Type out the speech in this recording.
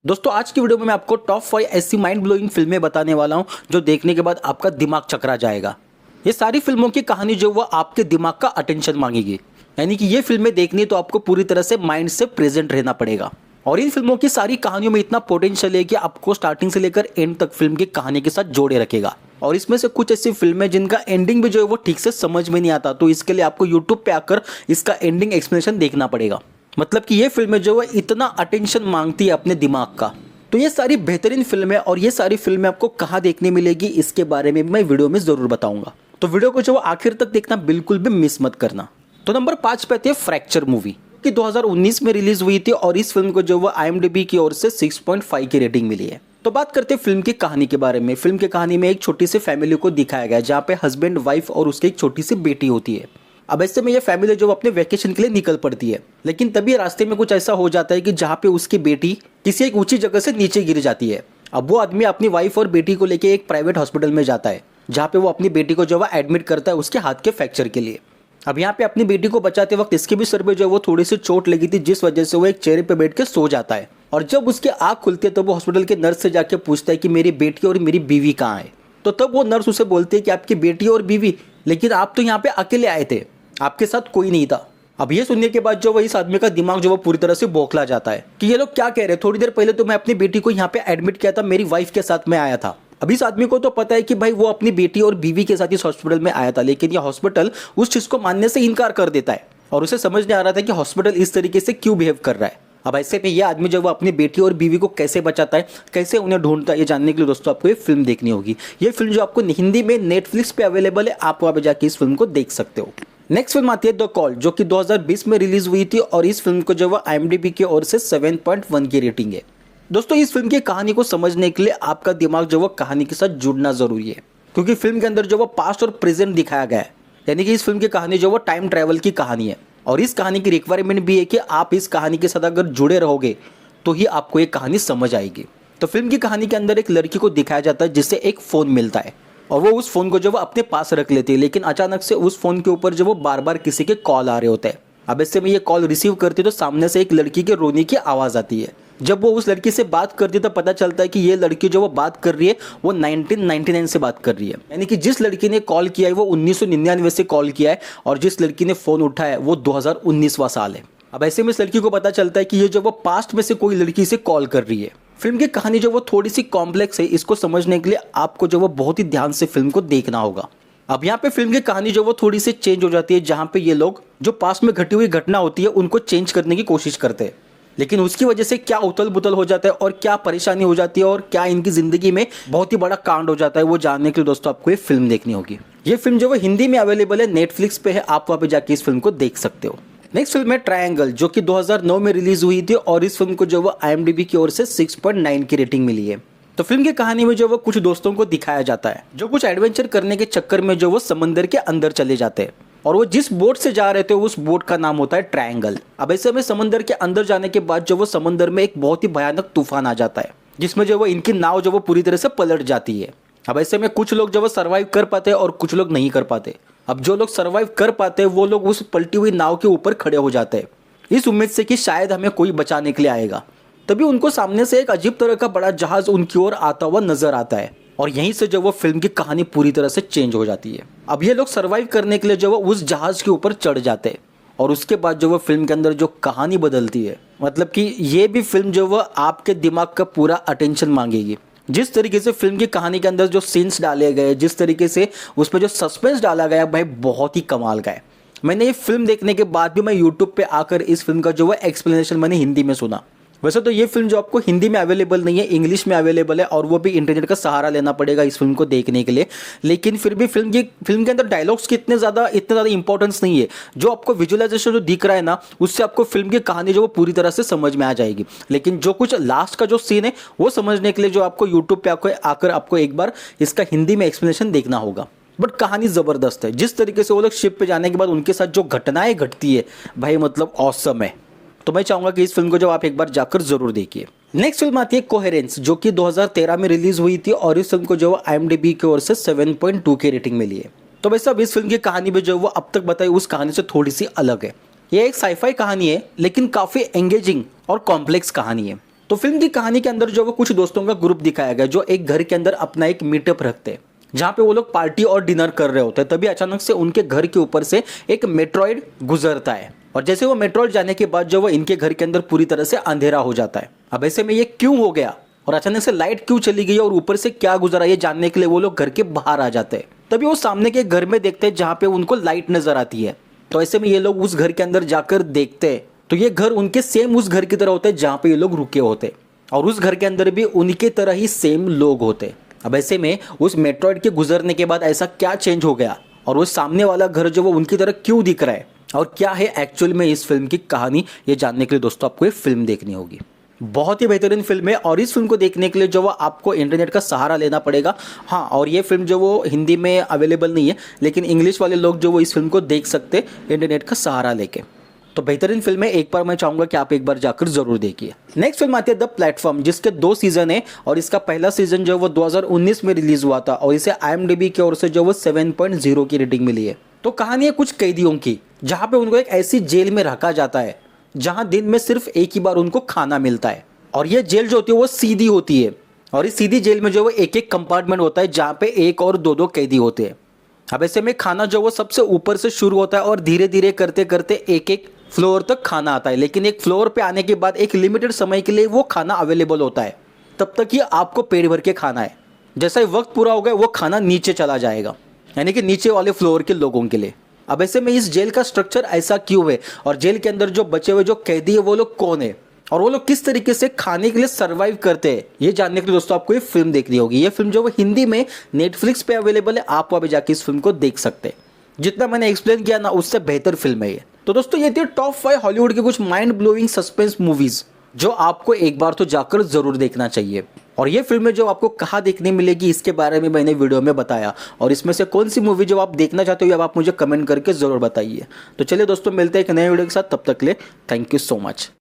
दोस्तों आज की वीडियो में मैं आपको टॉप 5 ऐसी माइंड ब्लोइंग फिल्में बताने वाला हूं जो देखने के बाद आपका दिमाग चकरा जाएगा। ये सारी फिल्मों की कहानी जो वो आपके दिमाग का अटेंशन मांगेगी, यानी कि ये फिल्में देखनी तो आपको पूरी तरह से माइंड से प्रेजेंट रहना पड़ेगा। और इन फिल्मों की सारी कहानियों में इतना पोटेंशियल है कि आपको स्टार्टिंग से लेकर एंड तक फिल्म की कहानी के साथ जोड़े रखेगा। और इसमें से कुछ ऐसी फिल्में जिनका एंडिंग भी जो है वो ठीक से समझ में नहीं आता, तो इसके लिए आपको यूट्यूब पे आकर इसका एंडिंग एक्सप्लेनेशन देखना पड़ेगा। मतलब कि ये फिल्में जो है इतना अटेंशन मांगती है अपने दिमाग का। तो ये सारी बेहतरीन फिल्में और ये सारी फिल्में आपको कहाँ देखने मिलेगी इसके बारे में मैं वीडियो में जरूर बताऊंगा, तो वीडियो को जो आखिर तक देखना बिल्कुल भी मिस मत करना। तो नंबर 5 पे आती है फ्रैक्चर मूवी, कि 2019 में रिलीज हुई थी और इस फिल्म को जो वो IMDb की ओर से 6.5 की रेटिंग मिली है। तो बात करते हैं फिल्म की कहानी के बारे में। फिल्म की कहानी में एक छोटी सी फैमिली को दिखाया गया है जहाँ पे हस्बैंड, वाइफ और उसकी एक छोटी सी बेटी होती है। अब ऐसे में ये फैमिली जो अपने वेकेशन के लिए निकल पड़ती है, लेकिन तभी रास्ते में कुछ ऐसा हो जाता है कि जहाँ पे उसकी बेटी किसी एक ऊंची जगह से नीचे गिर जाती है। अब वो आदमी अपनी वाइफ और बेटी को लेके एक प्राइवेट हॉस्पिटल में जाता है जहाँ पे वो अपनी बेटी को जो है एडमिट करता है उसके हाथ के फ्रैक्चर के लिए। अब यहाँ पे अपनी बेटी को बचाते वक्त इसके भी सर पे जो है वो थोड़ी सी चोट लगी थी, जिस वजह से वो एक चेहरे पे बैठ के सो जाता है। और जब उसकी आंख खुलती है तो वो हॉस्पिटल के नर्स से जाके पूछता है कि मेरी बेटी और मेरी बीवी कहाँ है। तो तब वो नर्स उसे बोलती है कि आपकी बेटी और बीवी, लेकिन आप तो यहाँ पे अकेले आए थे, आपके साथ कोई नहीं था। अब ये सुनने के बाद जो वो इस आदमी का दिमाग जो वो पूरी तरह से बौखला जाता है कि ये लोग क्या कह रहे हैं, थोड़ी देर पहले तो मैं अपनी बेटी को यहाँ पे एडमिट किया था, मेरी वाइफ के साथ मैं आया था। अब इस आदमी को तो पता है कि भाई वो अपनी बेटी और बीवी के साथ इस हॉस्पिटल में आया था, लेकिन ये हॉस्पिटल उस चीज को मानने से इनकार कर देता है और उसे समझ नहीं आ रहा था कि हॉस्पिटल इस तरीके से क्यों बिहेव कर रहा है। अब ऐसे में ये आदमी जब वो अपनी बेटी और बीवी को कैसे बचाता है, कैसे उन्हें ढूंढता है, ये जानने के लिए दोस्तों आपको ये फिल्म देखनी होगी। ये फिल्म जो आपको हिंदी में नेटफ्लिक्स पे अवेलेबल है, आप वहां पे जाके इस फिल्म को देख सकते हो। नेक्स्ट फिल्म आती है द कॉल, जो कि 2020 में रिलीज हुई थी और इस फिल्म को जो है IMDb की ओर से 7.1 की रेटिंग है। दोस्तों इस फिल्म की कहानी को समझने के लिए आपका दिमाग जो वो कहानी के साथ जुड़ना जरूरी है, क्योंकि फिल्म के अंदर जो वो पास्ट और प्रेजेंट दिखाया गया है, यानी कि इस फिल्म की कहानी जो वो टाइम ट्रैवल की कहानी है। और इस कहानी की रिक्वायरमेंट भी है कि आप इस कहानी के साथ अगर जुड़े रहोगे तो ही आपको ये कहानी समझ आएगी। तो फिल्म की कहानी के अंदर एक लड़की को दिखाया जाता है जिससे एक फ़ोन मिलता है और वो उस फ़ोन को जो वो अपने पास रख लेती है, लेकिन अचानक से उस फ़ोन के ऊपर जो वो बार बार किसी के कॉल आ रहे होते हैं। अब ऐसे में ये कॉल रिसीव करती है तो सामने से एक लड़की के रोने की आवाज़ आती है। जब वो उस लड़की से बात करती है तो पता चलता है कि ये लड़की जो वो बात कर रही है वो 1999 से बात कर रही है, यानी कि जिस लड़की ने कॉल किया है वो 1999 से कॉल किया है और जिस लड़की ने फ़ोन उठाया है वो 2019वां साल है। अब ऐसे में इस लड़की को पता चलता है कि ये जो वो पास्ट में से कोई लड़की से कॉल कर रही है। फिल्म की कहानी जो वो थोड़ी सी कॉम्प्लेक्स है, इसको समझने के लिए आपको जो वो बहुत ही ध्यान से फिल्म को देखना होगा। अब यहाँ पे फिल्म की कहानी जो वो थोड़ी सी चेंज हो जाती है, जहाँ पे ये लोग जो पास्ट में घटी हुई घटना होती है उनको चेंज करने की कोशिश करते हैं, लेकिन उसकी वजह से क्या उथल पुथल हो जाता है और क्या परेशानी हो जाती है और क्या इनकी जिंदगी में बहुत ही बड़ा कांड हो जाता है, वो जानने के लिए दोस्तों आपको ये फिल्म देखनी होगी। ये फिल्म जो वो हिंदी में अवेलेबल है, नेटफ्लिक्स पे है, आप वहाँ पे जाके इस फिल्म को देख सकते हो। नेक्स्ट फिल्म है ट्रायंगल, जो कि 2009 में रिलीज हुई थी और इस फिल्म को जो वो IMDb की ओर से 6.9 की रेटिंग मिली है। तो फिल्म की कहानी में जो वो कुछ दोस्तों को दिखाया जाता है जो कुछ एडवेंचर करने के चक्कर में जो वो समंदर के अंदर चले जाते हैं और वो जिस बोट से जा रहे थे उस बोट का नाम होता है ट्रायंगल। अब ऐसे में समंदर के अंदर जाने के बाद जो वो समंदर में एक बहुत ही भयानक तूफान आ जाता है जिसमें जो वो इनकी नाव जो वो पूरी तरह से पलट जाती है। अब ऐसे में कुछ लोग जो वो सर्वाइव कर पाते हैं और कुछ लोग नहीं कर पाते। अब जो लोग सर्वाइव कर पाते हैं वो लोग उस पलटी हुई नाव के ऊपर खड़े हो जाते हैं इस उम्मीद से कि शायद हमें कोई बचाने के लिए आएगा। तभी उनको सामने से एक अजीब तरह का बड़ा जहाज उनकी ओर आता हुआ नजर आता है और यहीं से जो वो फिल्म की कहानी पूरी तरह से चेंज हो जाती है। अब ये लोग सर्वाइव करने के लिए जो वो उस जहाज के ऊपर चढ़ जाते हैं और उसके बाद जो वो फिल्म के अंदर जो कहानी बदलती है, मतलब कि ये भी फिल्म जो वो आपके दिमाग का पूरा अटेंशन मांगेगी। जिस तरीके से फिल्म की कहानी के अंदर जो सीन्स डाले गए, जिस तरीके से उसमें जो सस्पेंस डाला गया भाई, बहुत ही कमाल का है। मैंने ये फिल्म देखने के बाद भी मैं यूट्यूब पे आकर इस फिल्म का जो वो एक्सप्लेनेशन मैंने हिंदी में सुना। वैसे तो ये फिल्म जो आपको हिंदी में अवेलेबल नहीं है, इंग्लिश में अवेलेबल है और वो भी इंटरनेट का सहारा लेना पड़ेगा इस फिल्म को देखने के लिए। लेकिन फिर भी फिल्म के अंदर डायलॉग्स की इतने ज़्यादा इंपॉर्टेंस नहीं है। जो आपको विजुअलाइजेशन जो दिख रहा है ना, उससे आपको फिल्म की कहानी जो वो पूरी तरह से समझ में आ जाएगी। लेकिन जो कुछ लास्ट का जो सीन है वो समझने के लिए जो आपको यूट्यूब पे आकर आपको एक बार इसका हिंदी में एक्सप्लेनेशन देखना होगा। बट कहानी ज़बरदस्त है। जिस तरीके से वो लोग शिप पे जाने के बाद उनके साथ जो घटनाएं घटती है भाई, मतलब ऑसम है। तो मैं चाहूंगा कि इस फिल्म को जब आप एक बार जाकर जरूर देखिए। नेक्स्ट फिल्म आती है कोहेरेंस, जो कि 2013 में रिलीज हुई थी और इस फिल्म को जो IMDb की ओर से 7.2 की रेटिंग मिली है। तो वैसे अब इस फिल्म की कहानी भी जो वो अब तक बताई उस कहानी से थोड़ी सी अलग है। ये एक साईफाई कहानी है लेकिन काफी एंगेजिंग और कॉम्प्लेक्स कहानी है। तो फिल्म की कहानी के अंदर जो वो कुछ दोस्तों का ग्रुप दिखाया गया जो एक घर के अंदर अपना एक मीटअप रखते हैं, जहाँ पे वो लोग पार्टी और डिनर कर रहे होते हैं। तभी अचानक से उनके घर के ऊपर से एक मेट्रॉइड गुजरता है और जैसे वो मेट्रॉइड जाने के बाद जो वो इनके घर के अंदर पूरी तरह से अंधेरा हो जाता है। अब ऐसे में ये क्यों हो गया और अचानक से लाइट क्यों चली गई और ऊपर से क्या गुजरा, ये जानने के लिए वो लोग घर के बाहर आ जाते हैं। तभी वो सामने के घर में देखते हैं जहाँ पे उनको लाइट नजर आती है। तो ऐसे में ये लोग उस घर के अंदर जाकर देखते हैं तो ये घर उनके सेम उस घर की तरह होते हैं जहाँ पे ये लोग रुके होते और उस घर के अंदर भी उनके तरह ही सेम लोग होते। अब ऐसे में उस मेट्रॉइड के गुजरने के बाद ऐसा क्या चेंज हो गया और वो सामने वाला घर जो वो उनकी तरह क्यों दिख रहा है और क्या है एक्चुअल में इस फिल्म की कहानी, ये जानने के लिए दोस्तों आपको ये फिल्म देखनी होगी। बहुत ही बेहतरीन फिल्म है और इस फिल्म को देखने के लिए जो वो आपको इंटरनेट का सहारा लेना पड़ेगा। हाँ, और ये फिल्म जो वो हिंदी में अवेलेबल नहीं है, लेकिन इंग्लिश वाले लोग जो वो इस फिल्म को देख सकते इंटरनेट का सहारा लेके। तो बेहतरीन फिल्म है, एक बार मैं चाहूंगा कि आप एक बार जाकर जरूर देखिए। नेक्स्ट फिल्म आती है द प्लेटफॉर्म, जिसके 2 सीजन है और इसका पहला सीजन जो वो 2019 में रिलीज हुआ था और इसे IMDb की ओर से जो वो 7.0 की रेटिंग मिली है। तो कहानी है कुछ कैदियों की, जहाँ पे उनको एक ऐसी जेल में रखा जाता है जहाँ दिन में सिर्फ एक ही बार उनको खाना मिलता है और ये जेल जो होती है वो सीधी होती है और इस सीधी जेल में जो वो एक एक कंपार्टमेंट होता है जहाँ पे 1 और 2 कैदी होते हैं। अब ऐसे में खाना जो वो सबसे ऊपर से शुरू होता है और धीरे धीरे करते करते एक एक फ्लोर तक खाना आता है, लेकिन एक फ्लोर पे आने के बाद एक लिमिटेड समय के लिए वो खाना अवेलेबल होता है। तब तक ये आपको पेट भर के खाना है। जैसा ही वक्त पूरा होगा वो खाना नीचे चला जाएगा, यानी कि नीचे वाले फ्लोर के लोगों के लिए। अब ऐसे में इस जेल का स्ट्रक्चर ऐसा क्यों है और जेल के अंदर जो बचे हुए जो कैदी है वो लोग कौन है और वो लोग किस तरीके से खाने के लिए सर्वाइव करते हैं, ये जानने के लिए दोस्तों आपको ये फिल्म देखनी होगी। ये फिल्म जो वो हिंदी में नेटफ्लिक्स पे अवेलेबल है, आप वहाँ पे जाके इस फिल्म को देख सकते हैं। जितना मैंने एक्सप्लेन किया ना उससे बेहतर फिल्म है ये। तो दोस्तों ये थी टॉप 5 हॉलीवुड के कुछ माइंड ब्लोइंग सस्पेंस मूवीज जो आपको एक बार तो जाकर जरूर देखना चाहिए। और ये फिल्में जो आपको कहाँ देखने मिलेगी इसके बारे में मैंने वीडियो में बताया और इसमें से कौन सी मूवी जो आप देखना चाहते हो अब आप मुझे कमेंट करके जरूर बताइए। तो चलिए दोस्तों मिलते हैं एक नए वीडियो के साथ, तब तक के लिए थैंक यू सो मच।